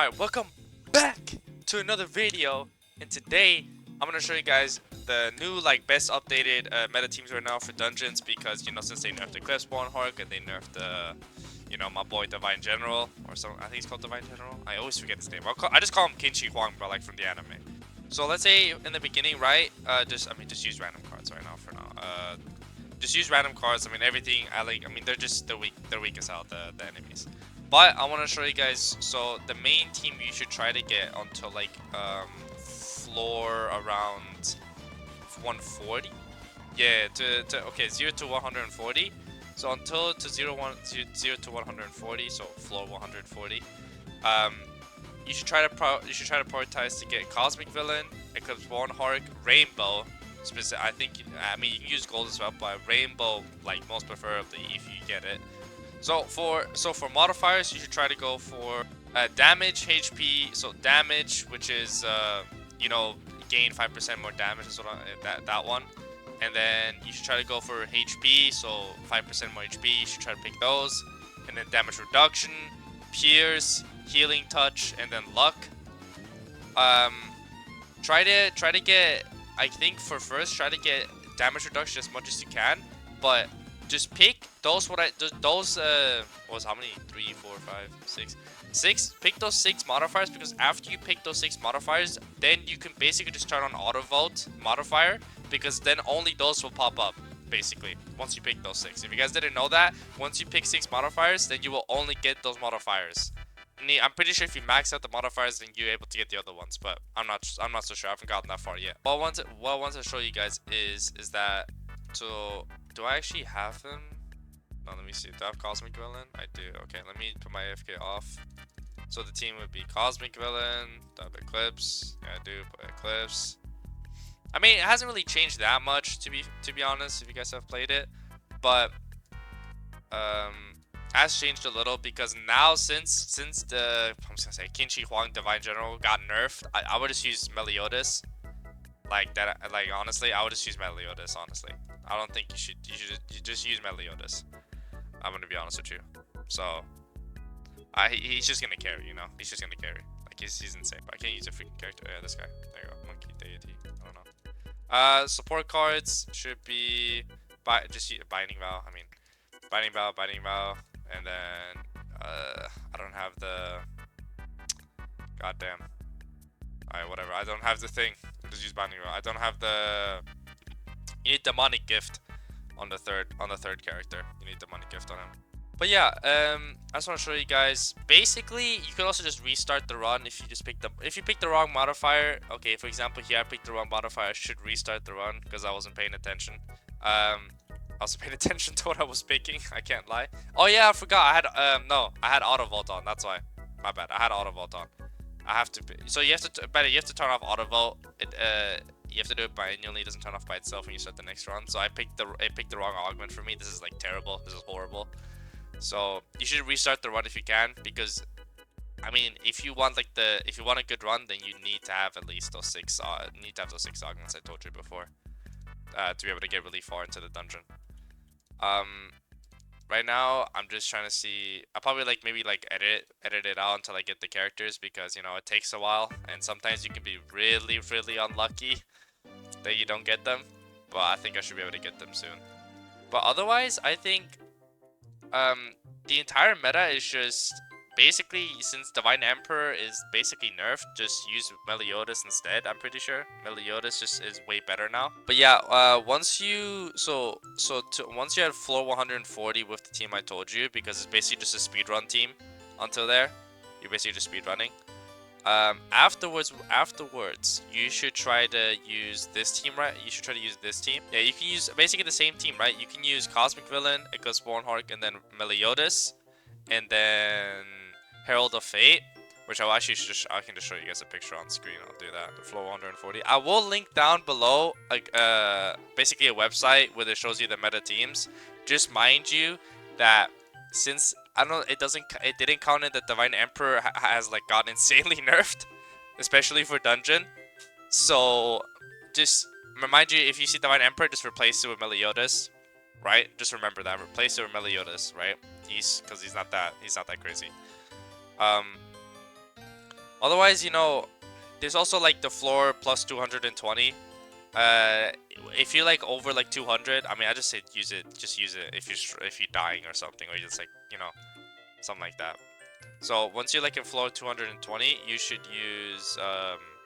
Alright, welcome back to another video, and today I'm gonna show you guys the new best updated meta teams right now for dungeons, because since they nerfed the Cliff Spawn Hark and they nerfed the my boy Divine General or something. I think he's called Divine General. I always forget his name. I just call him Kinchi Huang, but like from the anime. So let's say in the beginning, right? Just use random cards right now for now. Just use random cards. I mean everything. They're weakest out the enemies. But I want to show you guys. So the main team you should try to get onto floor around 140. Yeah, okay, 0 to 140. So until to 0 to 140, so floor 140. You should try to prioritize to get Cosmic Villain, Eclipse Spawn Hark, Rainbow. I mean you can use gold as well, but Rainbow most preferably if you get it. So for modifiers, you should try to go for damage, HP. So damage, which is gain 5% more damage, is that one. And then you should try to go for HP, so 5% more HP. You should try to pick those. And then damage reduction, pierce, healing touch, and then luck. Try to get. I think for first, try to get damage reduction as much as you can, but just pick those how many? 3, 4, 5, 6. 6. Pick those 6 modifiers, because after you pick those 6 modifiers, then you can basically just turn on auto vote modifier, because then only those will pop up basically once you pick those 6. If you guys didn't know that, once you pick 6 modifiers, then you will only get those modifiers. I'm pretty sure if you max out the modifiers, then you're able to get the other ones, but I'm not so sure. I haven't gotten that far yet. What I want to show you guys is that. So do I actually have him? No, let me see. Do I have Cosmic Villain? I do. Okay, let me put my AFK off. So the team would be Cosmic Villain, do I have Eclipse? Yeah, I do. Put Eclipse. I mean, it hasn't really changed that much to be honest, if you guys have played it, but has changed a little, because now since the I'm just gonna say Kinchi Huang Divine General got nerfed, I would just use Meliodas. Honestly, I would just use Meliodas. Honestly, I don't think you should just use Meliodas. I'm gonna be honest with you. So he's just gonna carry, he's just gonna carry. He's insane. But I can't use a freaking character. Yeah, this guy. There you go. Monkey deity. I don't know. Support cards should be Binding Vow. I mean, Binding Vow, and then I don't have the. Goddamn. Alright, whatever. I don't have the thing. Just use Binding Vow. I don't have the. You need Demonic Gift on the third character. You need Demonic Gift on him. But yeah, I just want to show you guys. Basically, you could also just restart the run if you just pick the wrong modifier. Okay, for example, here I picked the wrong modifier. I should restart the run because I wasn't paying attention. I was paying attention to what I was picking. I can't lie. Oh yeah, I forgot. I had auto vault on. That's why. My bad. I had auto vault on. I have to. So you have to turn off auto vault. You have to do it manually. It doesn't turn off by itself when you start the next run. So I picked the wrong augment for me. This is terrible. This is horrible. So you should restart the run if you can, because I mean, if you want a good run, then you need to have at least those 6 augments I told you before, to be able to get really far into the dungeon. Right now I'm just trying to see. I'll probably edit it out until I get the characters, because it takes a while, and sometimes you can be really unlucky that you don't get them, but I think I should be able to get them soon. But otherwise, I think the entire meta is just basically, since Divine Emperor is basically nerfed, just use Meliodas instead. I'm pretty sure Meliodas just is way better now. But yeah, once you had floor 140 with the team I told you, because it's basically just a speedrun team until there. You're basically just speedrunning. Afterwards, you should try to use this team, right? You should try to use this team. Yeah, you can use basically the same team, right? You can use Cosmic Villain, Eclipse Spawn Hark, and then Meliodas, and then Herald of Fate, which I can just show you guys a picture on screen. I'll do that. The floor 140. I will link down below, basically a website where it shows you the meta teams. Just mind you that since I don't know, it didn't count in that Divine Emperor has gotten insanely nerfed, especially for dungeon. So just remind you, if you see Divine Emperor, just replace it with Meliodas, right? Just remember that. Replace it with Meliodas, right? Because he's not that crazy. Otherwise, you know, there's also like the floor plus 220. Uh, if you like over like 200, I mean, I just say use it. Just use it if you're dying or something, or you just like, you know, something like that. So once you're like in floor 220, you should use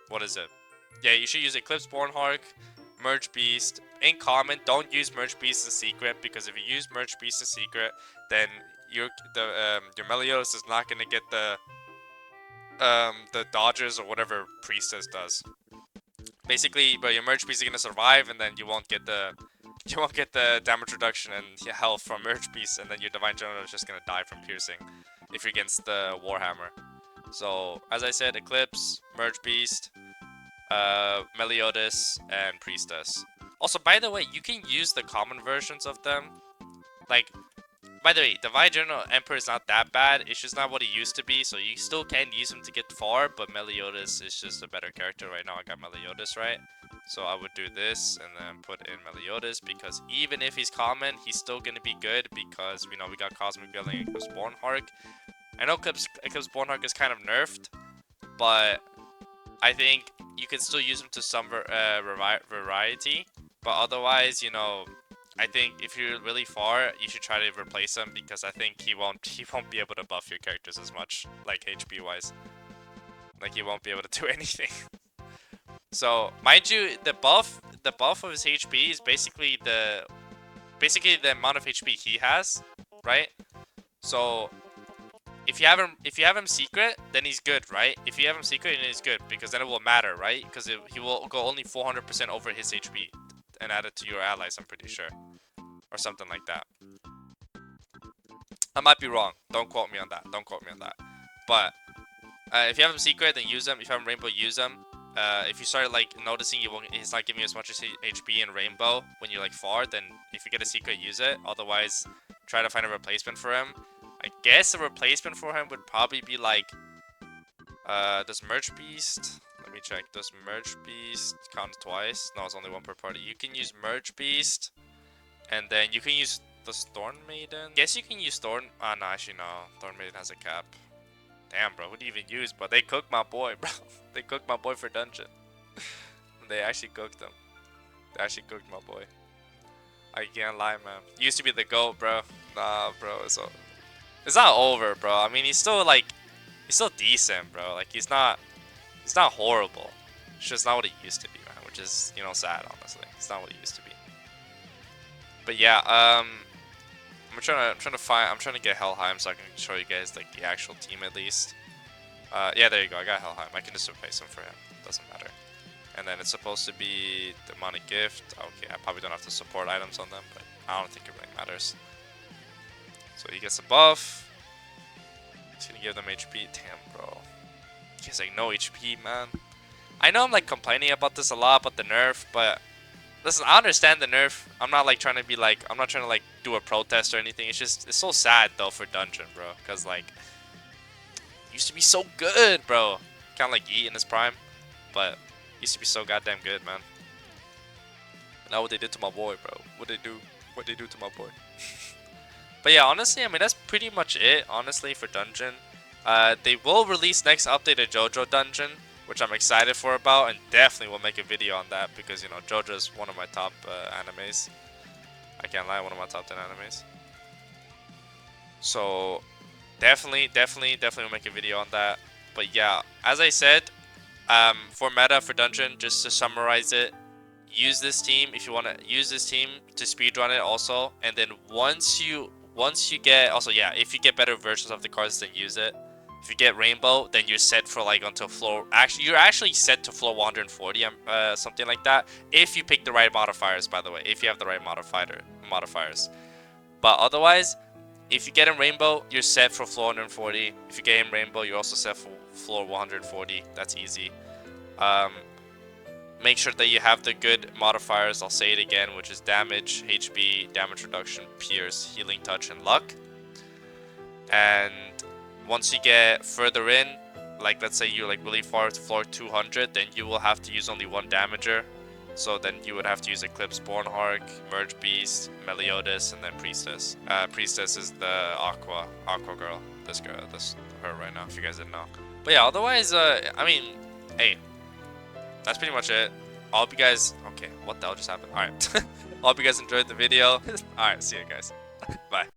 what is it? Yeah, you should use Eclipse Bornhark, Merge Beast. In common, don't use Merge Beast in secret, because if you use Merge Beast in secret, then your Meliodas is not gonna get the dodges or whatever Priestess does. Basically, but your Merge Beast is gonna survive, and then you won't get the damage reduction and health from Merge Beast, and then your Divine General is just gonna die from piercing if you're against the Warhammer. So as I said, Eclipse, Merge Beast, Meliodas, and Priestess. Also, by the way, you can use the common versions of them. Like, by the way, Divine General Emperor is not that bad. It's just not what he used to be, so you still can use him to get far, but Meliodas is just a better character right now. I got Meliodas right. So I would do this and then put in Meliodas, because even if he's common, he's still going to be good, because we know we got Cosmic Building and Eclipse Bornhark. I know Eclipse Bornhark is kind of nerfed, but I think you can still use him to some variety. But otherwise, you know, I think if you're really far, you should try to replace him, because I think he won't be able to buff your characters as much, like HP wise. Like, he won't be able to do anything. So mind you, the buff of his HP is basically the amount of HP he has, right? So if you have him secret, then he's good, right? If you have him secret, then he's good, because then it will matter, right? Because he will go only 400% over his HP and add it to your allies, I'm pretty sure, or something like that. I might be wrong. Don't quote me on that. Don't quote me on that. But if you have him secret, then use him. If you have him rainbow, use him. If you start like noticing he's not giving you as much as HP in rainbow when you're like far, then if you get a secret, use it. Otherwise, try to find a replacement for him. I guess a replacement for him would probably be like, does Merge Beast? Let me check. Does Merge Beast count twice? No, it's only one per party. You can use Merge Beast, and then you can use the Storm Maiden. Guess you can use Storm. Ah, no, actually no. Storm Maiden has a cap. Damn, bro, who do you even use? But they cooked my boy, bro. They cooked my boy for dungeon. They actually cooked him. They actually cooked my boy. I can't lie, man. Used to be the GOAT, bro. Nah, bro, it's not over, bro. I mean, he's still decent, bro. Like, he's not horrible. It's just not what he used to be, man. Which is, you know, sad, honestly. It's not what he used to be. But yeah, I'm trying to get Helheim so I can show you guys like the actual team at least. Yeah, there you go. I got Helheim. I can just replace him for him. Doesn't matter. And then it's supposed to be Demonic Gift. Okay, I probably don't have to support items on them, but I don't think it really matters. So he gets a buff. He's gonna give them HP. Damn, bro. He's like no HP, man. I know I'm like complaining about this a lot, about the nerf, but listen, I understand the nerf. I'm not like trying to be like, I'm not trying to like do a protest or anything. It's just, it's so sad though for Dungeon, bro. Cause like, used to be so good, bro. Kind of like Yi in his prime, but used to be so goddamn good, man. Now what they did to my boy, bro. What they do to my boy. But yeah, honestly, I mean, that's pretty much it, honestly, for Dungeon. They will release next update a JoJo Dungeon, which I'm excited for about, and definitely will make a video on that, because, you know, JoJo is one of my top animes. I can't lie, one of my top 10 animes. So, definitely will make a video on that. But yeah, as I said, for meta, for Dungeon, just to summarize it, use this team if you want to use this team to speedrun it also, and then once you get, also yeah, if you get better versions of the cards, then use it. If you get Rainbow, then you're set for like until floor, you're actually set to floor 140, something like that, if you pick the right modifiers, by the way, if you have the right modifiers. But otherwise, if you get in Rainbow, you're set for floor 140. If you get in Rainbow, you're also set for floor 140. That's easy. Make sure that you have the good modifiers, I'll say it again, which is damage, HP, damage reduction, pierce, healing touch, and luck. And once you get further in, like let's say you're like really far to floor 200, then you will have to use only one damager. So then you would have to use Eclipse Bornhark, Merge Beast, Meliodas, and then Priestess. Priestess is the Aqua girl. This her right now, if you guys didn't know. But yeah, otherwise, I mean, hey, that's pretty much it. I hope you guys. Okay, what the hell just happened? All right. I hope you guys enjoyed the video. All right, see you guys. Bye.